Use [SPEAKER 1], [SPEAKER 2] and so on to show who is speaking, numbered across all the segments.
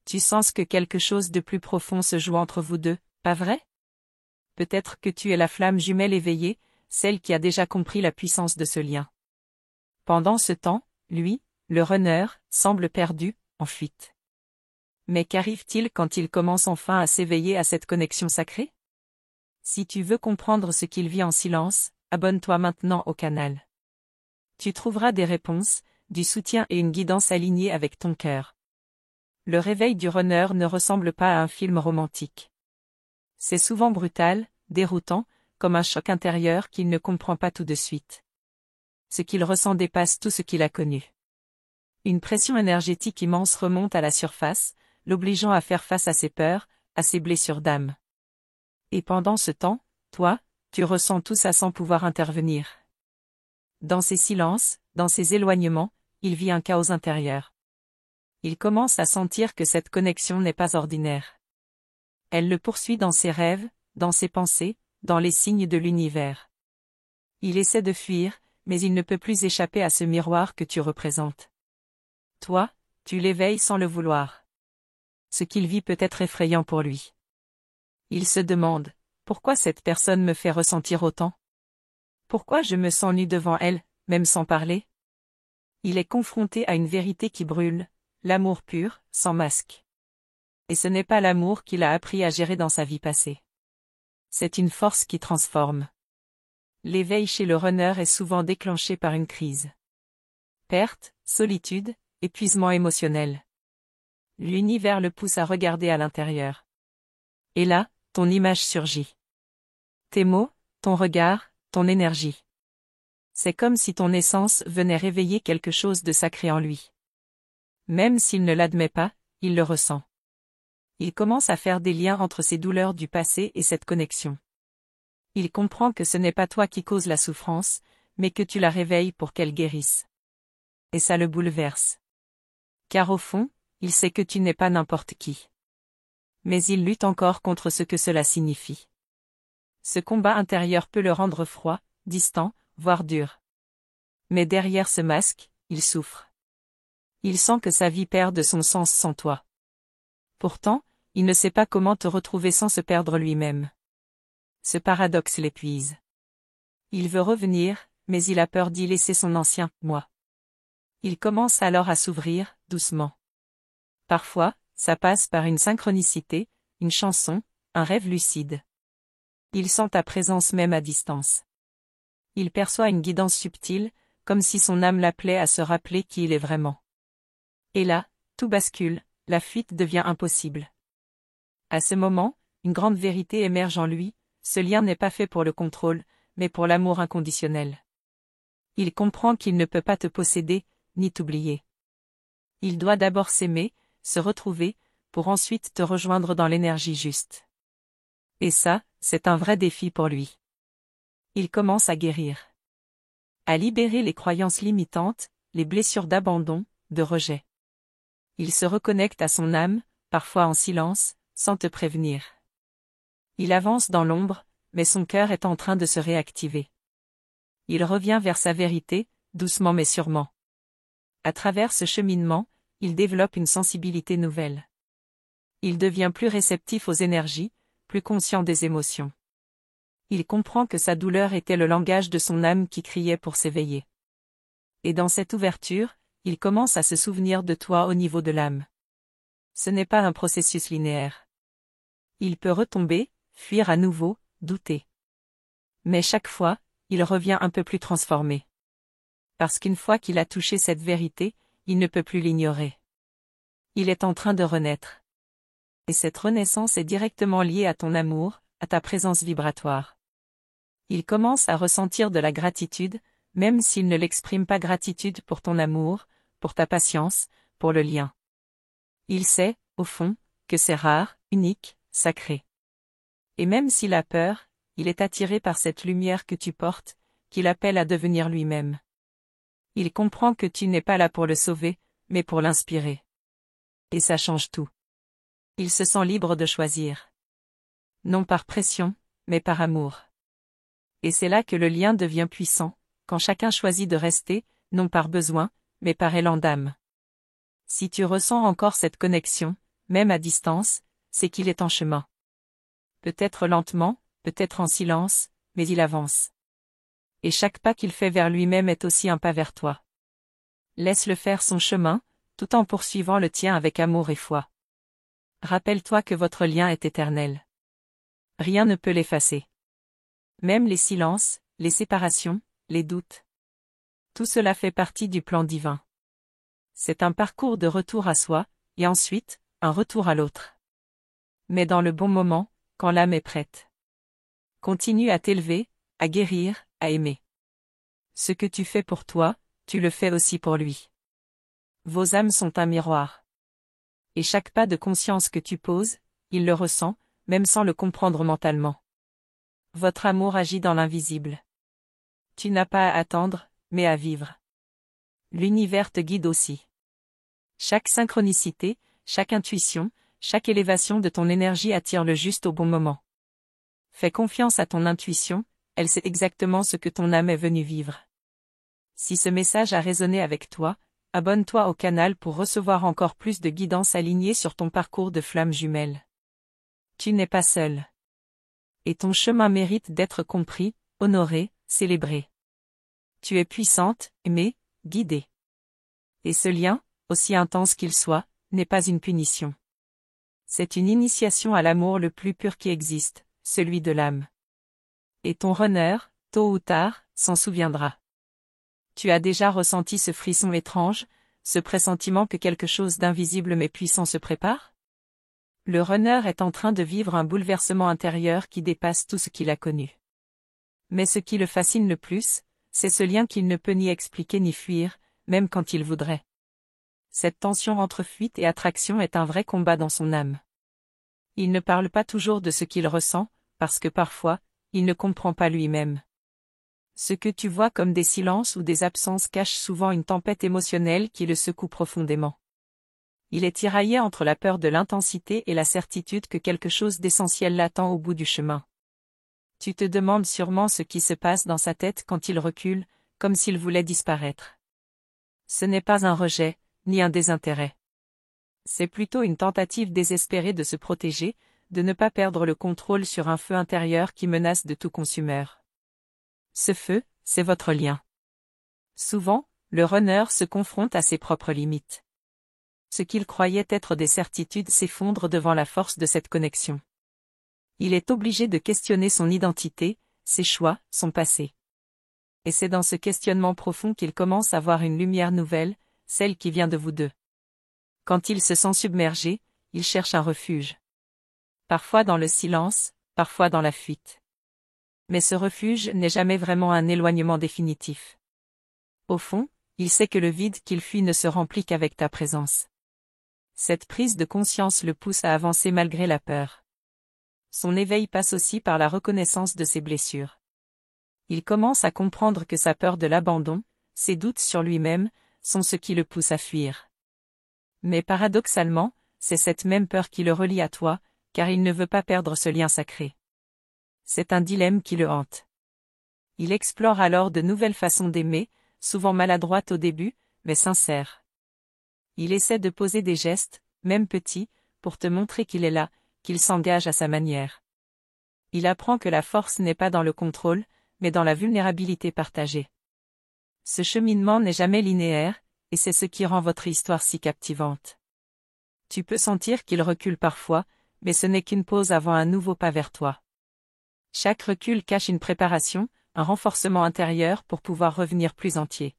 [SPEAKER 1] Tu sens que quelque chose de plus profond se joue entre vous deux, pas vrai? Peut-être que tu es la flamme jumelle éveillée, celle qui a déjà compris la puissance de ce lien. Pendant ce temps, lui, le runner, semble perdu, en fuite. Mais qu'arrive-t-il quand il commence enfin à s'éveiller à cette connexion sacrée? Si tu veux comprendre ce qu'il vit en silence, abonne-toi maintenant au canal. Tu trouveras des réponses, du soutien et une guidance alignée avec ton cœur. Le réveil du runner ne ressemble pas à un film romantique. C'est souvent brutal, déroutant, comme un choc intérieur qu'il ne comprend pas tout de suite. Ce qu'il ressent dépasse tout ce qu'il a connu. Une pression énergétique immense remonte à la surface, l'obligeant à faire face à ses peurs, à ses blessures d'âme. Et pendant ce temps, toi, tu ressens tout ça sans pouvoir intervenir. Dans ces silences, dans ces éloignements, il vit un chaos intérieur. Il commence à sentir que cette connexion n'est pas ordinaire. Elle le poursuit dans ses rêves, dans ses pensées, dans les signes de l'univers. Il essaie de fuir, mais il ne peut plus échapper à ce miroir que tu représentes. Toi, tu l'éveilles sans le vouloir. Ce qu'il vit peut être effrayant pour lui. Il se demande, pourquoi cette personne me fait ressentir autant? Pourquoi je me sens nu devant elle, même sans parler? Il est confronté à une vérité qui brûle, l'amour pur, sans masque. Et ce n'est pas l'amour qu'il a appris à gérer dans sa vie passée. C'est une force qui transforme. L'éveil chez le runner est souvent déclenché par une crise. Perte, solitude, épuisement émotionnel. L'univers le pousse à regarder à l'intérieur. Et là, ton image surgit. Tes mots, ton regard, ton énergie. C'est comme si ton essence venait réveiller quelque chose de sacré en lui. Même s'il ne l'admet pas, il le ressent. Il commence à faire des liens entre ces douleurs du passé et cette connexion. Il comprend que ce n'est pas toi qui causes la souffrance, mais que tu la réveilles pour qu'elle guérisse. Et ça le bouleverse. Car au fond, il sait que tu n'es pas n'importe qui. Mais il lutte encore contre ce que cela signifie. Ce combat intérieur peut le rendre froid, distant, voire dur. Mais derrière ce masque, il souffre. Il sent que sa vie perd de son sens sans toi. Pourtant, il ne sait pas comment te retrouver sans se perdre lui-même. Ce paradoxe l'épuise. Il veut revenir, mais il a peur d'y laisser son ancien « moi ». Il commence alors à s'ouvrir, doucement. Parfois, ça passe par une synchronicité, une chanson, un rêve lucide. Il sent ta présence même à distance. Il perçoit une guidance subtile, comme si son âme l'appelait à se rappeler qui il est vraiment. Et là, tout bascule, la fuite devient impossible. À ce moment, une grande vérité émerge en lui, ce lien n'est pas fait pour le contrôle, mais pour l'amour inconditionnel. Il comprend qu'il ne peut pas te posséder, ni t'oublier. Il doit d'abord s'aimer, se retrouver, pour ensuite te rejoindre dans l'énergie juste. Et ça, c'est un vrai défi pour lui. Il commence à guérir. À libérer les croyances limitantes, les blessures d'abandon, de rejet. Il se reconnecte à son âme, parfois en silence, sans te prévenir. Il avance dans l'ombre, mais son cœur est en train de se réactiver. Il revient vers sa vérité, doucement mais sûrement. À travers ce cheminement, il développe une sensibilité nouvelle. Il devient plus réceptif aux énergies, plus conscient des émotions. Il comprend que sa douleur était le langage de son âme qui criait pour s'éveiller. Et dans cette ouverture, il commence à se souvenir de toi au niveau de l'âme. Ce n'est pas un processus linéaire. Il peut retomber, fuir à nouveau, douter. Mais chaque fois, il revient un peu plus transformé. Parce qu'une fois qu'il a touché cette vérité, il ne peut plus l'ignorer. Il est en train de renaître. Et cette renaissance est directement liée à ton amour, à ta présence vibratoire. Il commence à ressentir de la gratitude, même s'il ne l'exprime pas gratitude pour ton amour, pour ta patience, pour le lien. Il sait, au fond, que c'est rare, unique, sacré. Et même s'il a peur, il est attiré par cette lumière que tu portes, qu'il appelle à devenir lui-même. Il comprend que tu n'es pas là pour le sauver, mais pour l'inspirer. Et ça change tout. Il se sent libre de choisir. Non par pression, mais par amour. Et c'est là que le lien devient puissant, quand chacun choisit de rester, non par besoin, mais par élan d'âme. Si tu ressens encore cette connexion, même à distance, c'est qu'il est en chemin. Peut-être lentement, peut-être en silence, mais il avance. Et chaque pas qu'il fait vers lui-même est aussi un pas vers toi. Laisse-le faire son chemin, tout en poursuivant le tien avec amour et foi. Rappelle-toi que votre lien est éternel. Rien ne peut l'effacer. Même les silences, les séparations, les doutes. Tout cela fait partie du plan divin. C'est un parcours de retour à soi, et ensuite, un retour à l'autre. Mais dans le bon moment, quand l'âme est prête. Continue à t'élever, à guérir, à aimer. Ce que tu fais pour toi, tu le fais aussi pour lui. Vos âmes sont un miroir. Et chaque pas de conscience que tu poses, il le ressent, même sans le comprendre mentalement. Votre amour agit dans l'invisible. Tu n'as pas à attendre, mais à vivre. L'univers te guide aussi. Chaque synchronicité, chaque intuition, chaque élévation de ton énergie attire le juste au bon moment. Fais confiance à ton intuition, elle sait exactement ce que ton âme est venue vivre. Si ce message a résonné avec toi, abonne-toi au canal pour recevoir encore plus de guidance alignée sur ton parcours de flamme jumelle. Tu n'es pas seul. Et ton chemin mérite d'être compris, honoré, célébré. Tu es puissante, aimée, guidée. Et ce lien, aussi intense qu'il soit, n'est pas une punition. C'est une initiation à l'amour le plus pur qui existe, celui de l'âme. Et ton runner, tôt ou tard, s'en souviendra. Tu as déjà ressenti ce frisson étrange, ce pressentiment que quelque chose d'invisible mais puissant se prépare? Le runner est en train de vivre un bouleversement intérieur qui dépasse tout ce qu'il a connu. Mais ce qui le fascine le plus, c'est ce lien qu'il ne peut ni expliquer ni fuir, même quand il voudrait. Cette tension entre fuite et attraction est un vrai combat dans son âme. Il ne parle pas toujours de ce qu'il ressent, parce que parfois, il ne comprend pas lui-même. Ce que tu vois comme des silences ou des absences cache souvent une tempête émotionnelle qui le secoue profondément. Il est tiraillé entre la peur de l'intensité et la certitude que quelque chose d'essentiel l'attend au bout du chemin. Tu te demandes sûrement ce qui se passe dans sa tête quand il recule, comme s'il voulait disparaître. Ce n'est pas un rejet, ni un désintérêt. C'est plutôt une tentative désespérée de se protéger, de ne pas perdre le contrôle sur un feu intérieur qui menace de tout consumeur. Ce feu, c'est votre lien. Souvent, le runner se confronte à ses propres limites. Ce qu'il croyait être des certitudes s'effondre devant la force de cette connexion. Il est obligé de questionner son identité, ses choix, son passé. Et c'est dans ce questionnement profond qu'il commence à voir une lumière nouvelle, celle qui vient de vous deux. Quand il se sent submergé, il cherche un refuge. Parfois dans le silence, parfois dans la fuite. Mais ce refuge n'est jamais vraiment un éloignement définitif. Au fond, il sait que le vide qu'il fuit ne se remplit qu'avec ta présence. Cette prise de conscience le pousse à avancer malgré la peur. Son éveil passe aussi par la reconnaissance de ses blessures. Il commence à comprendre que sa peur de l'abandon, ses doutes sur lui-même, sont ce qui le pousse à fuir. Mais paradoxalement, c'est cette même peur qui le relie à toi, car il ne veut pas perdre ce lien sacré. C'est un dilemme qui le hante. Il explore alors de nouvelles façons d'aimer, souvent maladroites au début, mais sincères. Il essaie de poser des gestes, même petits, pour te montrer qu'il est là, qu'il s'engage à sa manière. Il apprend que la force n'est pas dans le contrôle, mais dans la vulnérabilité partagée. Ce cheminement n'est jamais linéaire, et c'est ce qui rend votre histoire si captivante. Tu peux sentir qu'il recule parfois, mais ce n'est qu'une pause avant un nouveau pas vers toi. Chaque recul cache une préparation, un renforcement intérieur pour pouvoir revenir plus entier.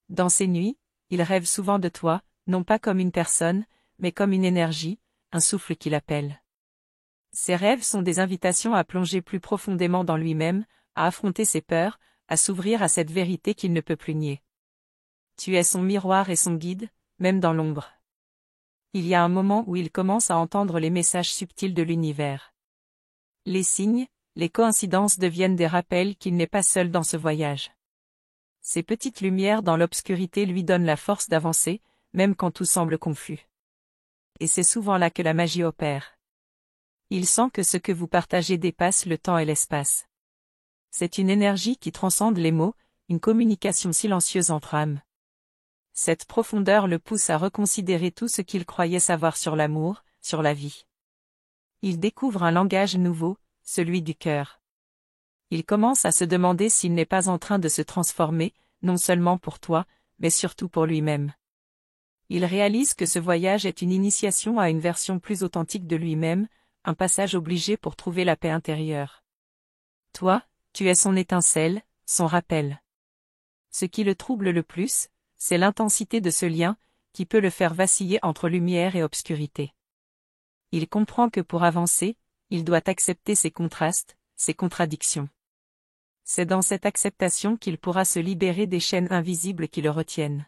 [SPEAKER 1] Dans ces nuits, il rêve souvent de toi, non pas comme une personne, mais comme une énergie, un souffle qui l'appelle. Ses rêves sont des invitations à plonger plus profondément dans lui-même, à affronter ses peurs, à s'ouvrir à cette vérité qu'il ne peut plus nier. Tu es son miroir et son guide, même dans l'ombre. Il y a un moment où il commence à entendre les messages subtils de l'univers. Les signes, les coïncidences deviennent des rappels qu'il n'est pas seul dans ce voyage. Ces petites lumières dans l'obscurité lui donnent la force d'avancer, même quand tout semble confus. Et c'est souvent là que la magie opère. Il sent que ce que vous partagez dépasse le temps et l'espace. C'est une énergie qui transcende les mots, une communication silencieuse entre âmes. Cette profondeur le pousse à reconsidérer tout ce qu'il croyait savoir sur l'amour, sur la vie. Il découvre un langage nouveau, celui du cœur. Il commence à se demander s'il n'est pas en train de se transformer, non seulement pour toi, mais surtout pour lui-même. Il réalise que ce voyage est une initiation à une version plus authentique de lui-même, un passage obligé pour trouver la paix intérieure. Toi, tu es son étincelle, son rappel. Ce qui le trouble le plus, c'est l'intensité de ce lien, qui peut le faire vaciller entre lumière et obscurité. Il comprend que pour avancer, il doit accepter ses contrastes, ses contradictions. C'est dans cette acceptation qu'il pourra se libérer des chaînes invisibles qui le retiennent.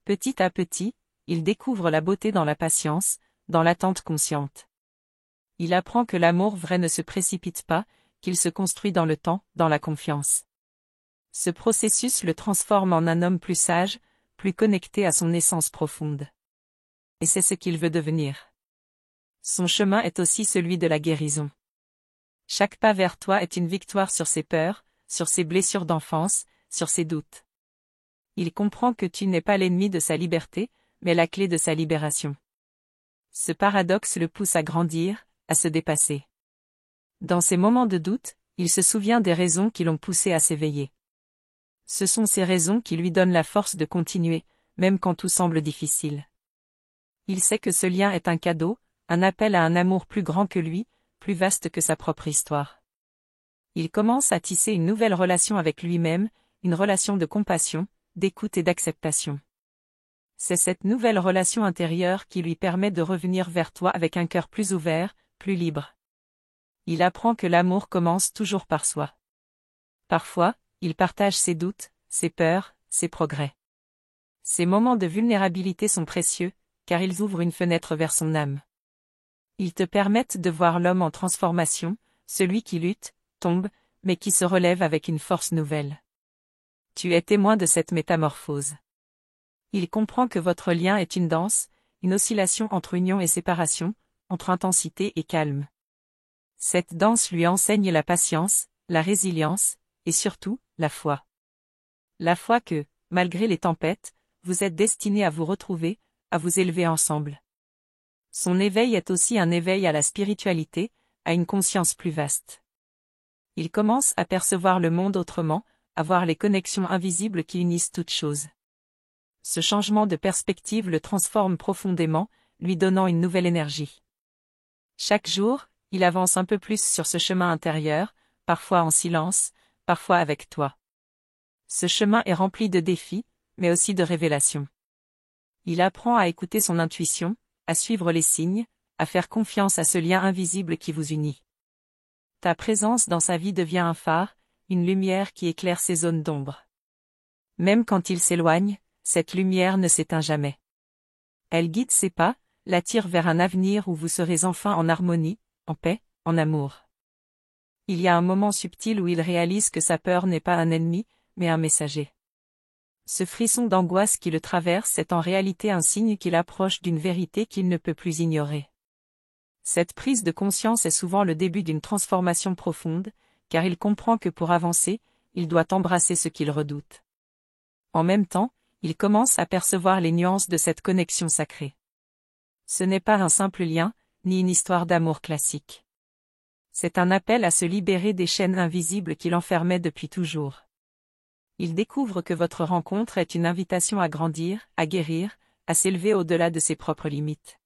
[SPEAKER 1] Petit à petit, il découvre la beauté dans la patience, dans l'attente consciente. Il apprend que l'amour vrai ne se précipite pas, qu'il se construit dans le temps, dans la confiance. Ce processus le transforme en un homme plus sage, plus connecté à son essence profonde. Et c'est ce qu'il veut devenir. Son chemin est aussi celui de la guérison. Chaque pas vers toi est une victoire sur ses peurs, sur ses blessures d'enfance, sur ses doutes. Il comprend que tu n'es pas l'ennemi de sa liberté, mais la clé de sa libération. Ce paradoxe le pousse à grandir, à se dépasser. Dans ces moments de doute, il se souvient des raisons qui l'ont poussé à s'éveiller. Ce sont ces raisons qui lui donnent la force de continuer, même quand tout semble difficile. Il sait que ce lien est un cadeau, un appel à un amour plus grand que lui, plus vaste que sa propre histoire. Il commence à tisser une nouvelle relation avec lui-même, une relation de compassion, d'écoute et d'acceptation. C'est cette nouvelle relation intérieure qui lui permet de revenir vers toi avec un cœur plus ouvert, plus libre. Il apprend que l'amour commence toujours par soi. Parfois, il partage ses doutes, ses peurs, ses progrès. Ces moments de vulnérabilité sont précieux, car ils ouvrent une fenêtre vers son âme. Ils te permettent de voir l'homme en transformation, celui qui lutte, tombe, mais qui se relève avec une force nouvelle. Tu es témoin de cette métamorphose. Il comprend que votre lien est une danse, une oscillation entre union et séparation, entre intensité et calme. Cette danse lui enseigne la patience, la résilience, et surtout, la foi. La foi que, malgré les tempêtes, vous êtes destinés à vous retrouver, à vous élever ensemble. Son éveil est aussi un éveil à la spiritualité, à une conscience plus vaste. Il commence à percevoir le monde autrement, à voir les connexions invisibles qui unissent toutes choses. Ce changement de perspective le transforme profondément, lui donnant une nouvelle énergie. Chaque jour, il avance un peu plus sur ce chemin intérieur, parfois en silence, parfois avec toi. Ce chemin est rempli de défis, mais aussi de révélations. Il apprend à écouter son intuition, à suivre les signes, à faire confiance à ce lien invisible qui vous unit. Ta présence dans sa vie devient un phare, une lumière qui éclaire ses zones d'ombre. Même quand il s'éloigne, cette lumière ne s'éteint jamais. Elle guide ses pas, l'attire vers un avenir où vous serez enfin en harmonie, en paix, en amour. Il y a un moment subtil où il réalise que sa peur n'est pas un ennemi, mais un messager. Ce frisson d'angoisse qui le traverse est en réalité un signe qu'il approche d'une vérité qu'il ne peut plus ignorer. Cette prise de conscience est souvent le début d'une transformation profonde, car il comprend que pour avancer, il doit embrasser ce qu'il redoute. En même temps, il commence à percevoir les nuances de cette connexion sacrée. Ce n'est pas un simple lien, ni une histoire d'amour classique. C'est un appel à se libérer des chaînes invisibles qui l'enfermaient depuis toujours. Il découvre que votre rencontre est une invitation à grandir, à guérir, à s'élever au-delà de ses propres limites.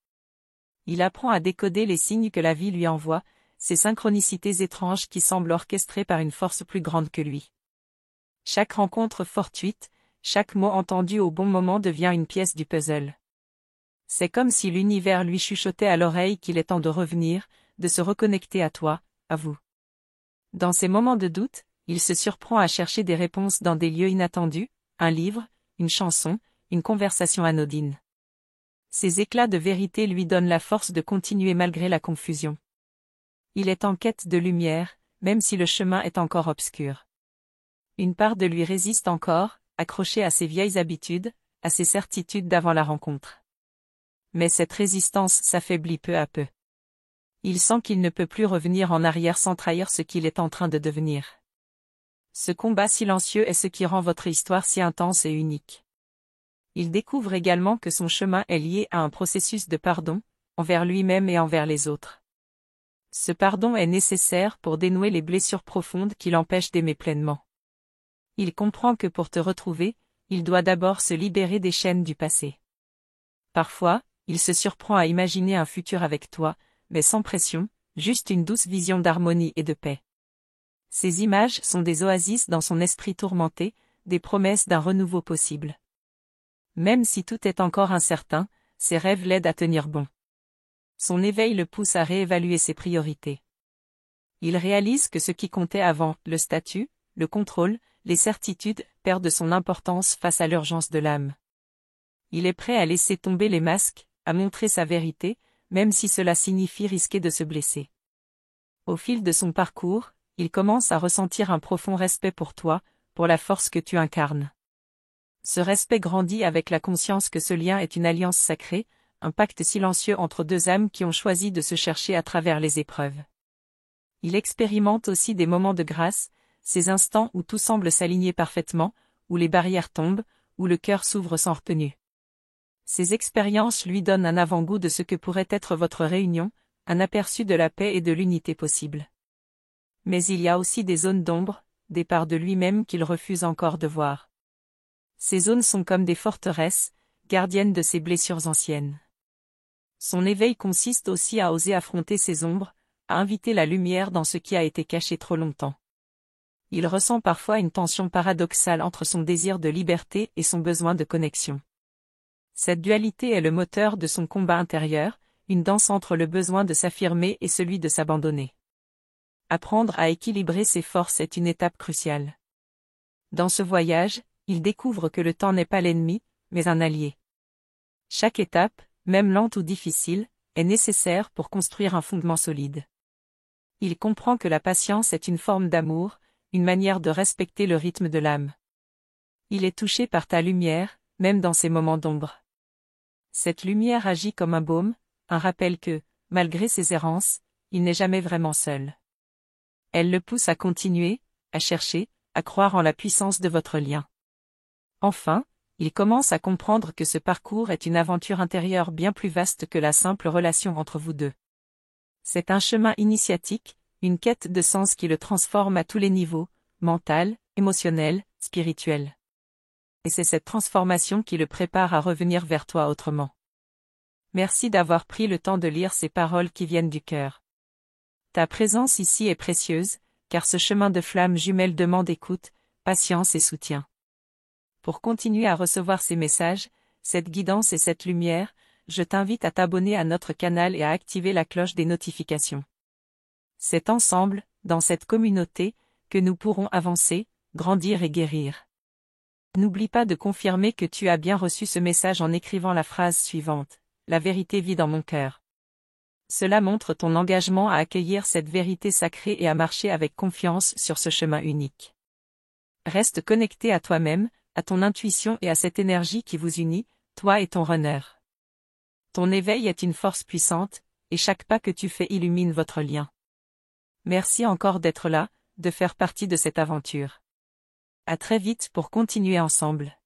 [SPEAKER 1] Il apprend à décoder les signes que la vie lui envoie, ces synchronicités étranges qui semblent orchestrées par une force plus grande que lui. Chaque rencontre fortuite, chaque mot entendu au bon moment devient une pièce du puzzle. C'est comme si l'univers lui chuchotait à l'oreille qu'il est temps de revenir, de se reconnecter à toi, à vous. Dans ces moments de doute, il se surprend à chercher des réponses dans des lieux inattendus, un livre, une chanson, une conversation anodine. Ces éclats de vérité lui donnent la force de continuer malgré la confusion. Il est en quête de lumière, même si le chemin est encore obscur. Une part de lui résiste encore, accrochée à ses vieilles habitudes, à ses certitudes d'avant la rencontre. Mais cette résistance s'affaiblit peu à peu. Il sent qu'il ne peut plus revenir en arrière sans trahir ce qu'il est en train de devenir. Ce combat silencieux est ce qui rend votre histoire si intense et unique. Il découvre également que son chemin est lié à un processus de pardon, envers lui-même et envers les autres. Ce pardon est nécessaire pour dénouer les blessures profondes qui l'empêchent d'aimer pleinement. Il comprend que pour te retrouver, il doit d'abord se libérer des chaînes du passé. Parfois, il se surprend à imaginer un futur avec toi, mais sans pression, juste une douce vision d'harmonie et de paix. Ces images sont des oasis dans son esprit tourmenté, des promesses d'un renouveau possible. Même si tout est encore incertain, ses rêves l'aident à tenir bon. Son éveil le pousse à réévaluer ses priorités. Il réalise que ce qui comptait avant, le statut, le contrôle, les certitudes, perdent son importance face à l'urgence de l'âme. Il est prêt à laisser tomber les masques, à montrer sa vérité, même si cela signifie risquer de se blesser. Au fil de son parcours, il commence à ressentir un profond respect pour toi, pour la force que tu incarnes. Ce respect grandit avec la conscience que ce lien est une alliance sacrée, un pacte silencieux entre deux âmes qui ont choisi de se chercher à travers les épreuves. Il expérimente aussi des moments de grâce, ces instants où tout semble s'aligner parfaitement, où les barrières tombent, où le cœur s'ouvre sans retenue. Ces expériences lui donnent un avant-goût de ce que pourrait être votre réunion, un aperçu de la paix et de l'unité possible. Mais il y a aussi des zones d'ombre, des parts de lui-même qu'il refuse encore de voir. Ces zones sont comme des forteresses, gardiennes de ses blessures anciennes. Son éveil consiste aussi à oser affronter ces ombres, à inviter la lumière dans ce qui a été caché trop longtemps. Il ressent parfois une tension paradoxale entre son désir de liberté et son besoin de connexion. Cette dualité est le moteur de son combat intérieur, une danse entre le besoin de s'affirmer et celui de s'abandonner. Apprendre à équilibrer ses forces est une étape cruciale. Dans ce voyage, il découvre que le temps n'est pas l'ennemi, mais un allié. Chaque étape, même lente ou difficile, est nécessaire pour construire un fondement solide. Il comprend que la patience est une forme d'amour, une manière de respecter le rythme de l'âme. Il est touché par ta lumière, même dans ces moments d'ombre. Cette lumière agit comme un baume, un rappel que, malgré ses errances, il n'est jamais vraiment seul. Elle le pousse à continuer, à chercher, à croire en la puissance de votre lien. Enfin, il commence à comprendre que ce parcours est une aventure intérieure bien plus vaste que la simple relation entre vous deux. C'est un chemin initiatique, une quête de sens qui le transforme à tous les niveaux, mental, émotionnel, spirituel. Et c'est cette transformation qui le prépare à revenir vers toi autrement. Merci d'avoir pris le temps de lire ces paroles qui viennent du cœur. Ta présence ici est précieuse, car ce chemin de flamme jumelle demande écoute, patience et soutien. Pour continuer à recevoir ces messages, cette guidance et cette lumière, je t'invite à t'abonner à notre canal et à activer la cloche des notifications. C'est ensemble, dans cette communauté, que nous pourrons avancer, grandir et guérir. N'oublie pas de confirmer que tu as bien reçu ce message en écrivant la phrase suivante. La vérité vit dans mon cœur. Cela montre ton engagement à accueillir cette vérité sacrée et à marcher avec confiance sur ce chemin unique. Reste connecté à toi-même, à ton intuition et à cette énergie qui vous unit, toi et ton runner. Ton éveil est une force puissante, et chaque pas que tu fais illumine votre lien. Merci encore d'être là, de faire partie de cette aventure. À très vite pour continuer ensemble.